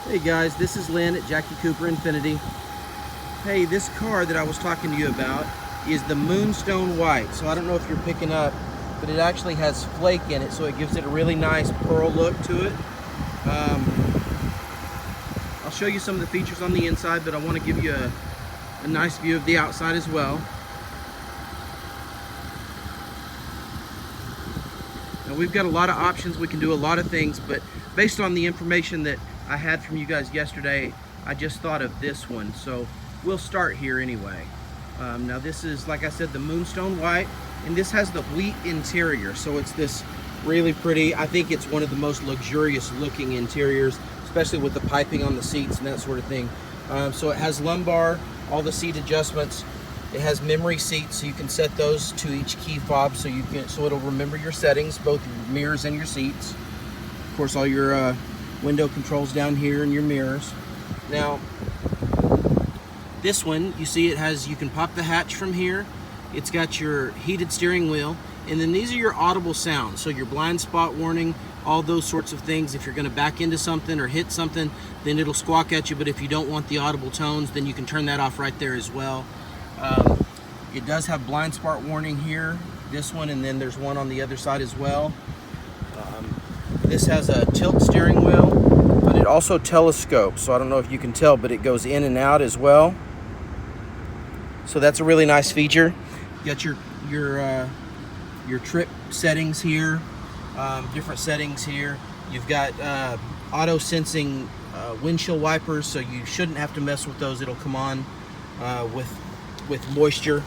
Hey guys, this is Lynn at Jackie Cooper Infiniti. Hey, this car that I was talking to you about is the Moonstone White. So I don't know if you're picking up, but it actually has flake in it, so it gives it a really nice pearl look to it. I'll show you some of the features on the inside, but I want to give you a nice view of the outside as well. Now we've got a lot of options, we can do a lot of things, but based on the information that I had from you guys yesterday, I just thought of this one, so we'll start here anyway. Now this is, like I said, the Moonstone White, and this has the wheat interior, so it's this really pretty, I think it's one of the most luxurious looking interiors, especially with the piping on the seats and that sort of thing. So it has lumbar, all the seat adjustments. It has memory seats, so you can set those to each key fob, so it'll remember your settings, both your mirrors and your seats. Of course, all your window controls down here and your mirrors. Now, this one, you see it has, you can pop the hatch from here. It's got your heated steering wheel, and then these are your audible sounds. So your blind spot warning, all those sorts of things. If you're gonna back into something or hit something, then it'll squawk at you, but if you don't want the audible tones, then you can turn that off right there as well. It does have blind spot warning here, this one, and then there's one on the other side as well. This has a tilt steering wheel, but it also telescopes, so I don't know if you can tell, but it goes in and out as well. So that's a really nice feature. You got your trip settings here, different settings here. You've got auto sensing windshield wipers, so you shouldn't have to mess with those. It'll come on with moisture.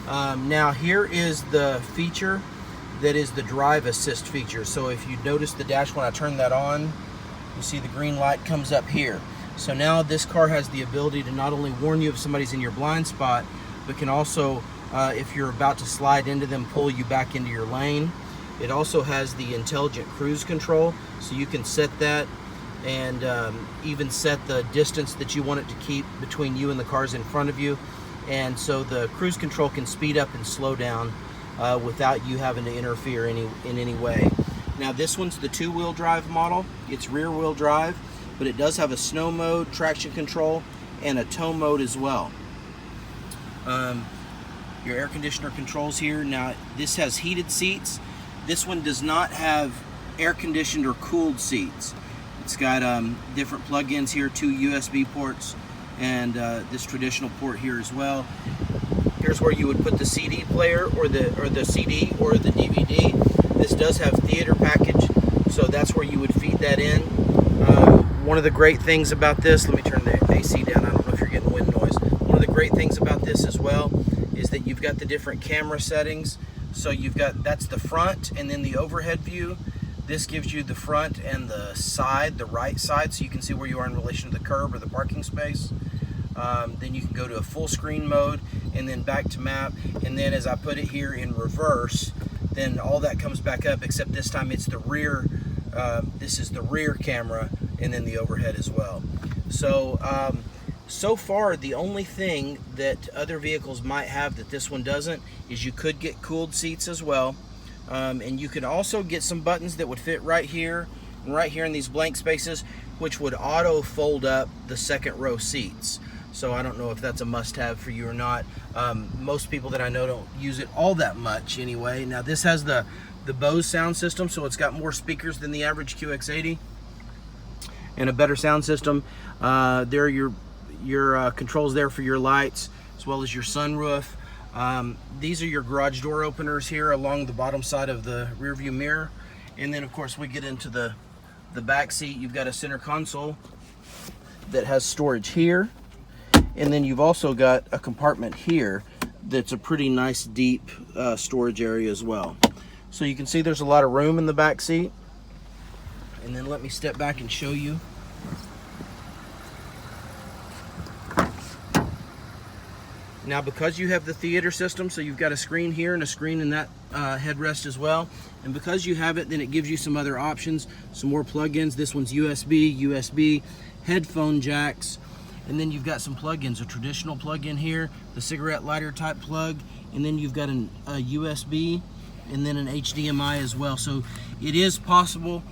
Now here is the feature that is the drive assist feature. So if you notice the dash, when I turn that on, you see the green light comes up here. So now this car has the ability to not only warn you if somebody's in your blind spot, but can also, if you're about to slide into them, pull you back into your lane. It also has the intelligent cruise control, so you can set that and even set the distance that you want it to keep between you and the cars in front of you. And so the cruise control can speed up and slow down without you having to interfere in any way. Now this one's the two-wheel drive model. It's rear-wheel drive, but it does have a snow mode, traction control, and a tow mode as well. Your air conditioner controls here. Now this has heated seats. This one does not have air conditioned or cooled seats. It's got different plug-ins here, 2 USB ports, and this traditional port here as well. Here's where you would put the CD player or the CD or the DVD. This does have theater package, so that's where you would feed that in. One of the great things about this, let me turn the AC down, I don't know if you're getting wind noise. One of the great things about this as well is that you've got the different camera settings. So you've got, that's the front, and then the overhead view. This gives you the front and the side, the right side, so you can see where you are in relation to the curb or the parking space. Then you can go to a full screen mode and then back to map, and then as I put it here in reverse, then all that comes back up, except this time it's the rear. This is the rear camera, and then the overhead as well. So so far the only thing that other vehicles might have that this one doesn't is you could get cooled seats as well, and you could also get some buttons that would fit right here and right here in these blank spaces, which would auto fold up the second row seats. So I don't know if that's a must-have for you or not. Most people that I know don't use it all that much anyway. Now this has the Bose sound system, so it's got more speakers than the average QX80 and a better sound system. There are your controls there for your lights as well as your sunroof. These are your garage door openers here along the bottom side of the rear view mirror. And then of course we get into the back seat. You've got a center console that has storage here. And then you've also got a compartment here that's a pretty nice deep storage area as well. So you can see there's a lot of room in the back seat. And then let me step back and show you. Now because you have the theater system, so you've got a screen here and a screen in that headrest as well. And because you have it, then it gives you some other options, some more plug-ins. This one's USB, headphone jacks, and then you've got some plug-ins, a traditional plug-in here, the cigarette lighter type plug, and then you've got a USB and then an HDMI as well. So it is possible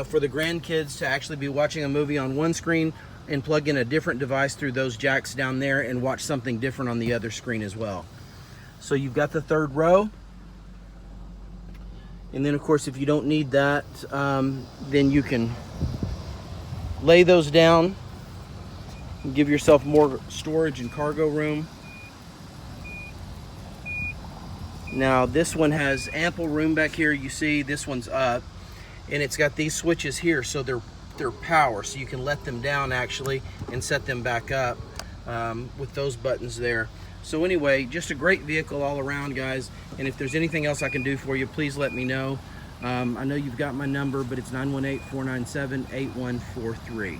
for the grandkids to actually be watching a movie on one screen and plug in a different device through those jacks down there and watch something different on the other screen as well. So you've got the third row. And then of course, if you don't need that, then you can lay those down and give yourself more storage and cargo room. Now this one has ample room back here. You see this one's up, and it's got these switches here, so they're power, so you can let them down actually and set them back up with those buttons there. So anyway, just a great vehicle all around, guys, and if there's anything else I can do for you, please let me know. I know you've got my number, but it's 918-497-8143.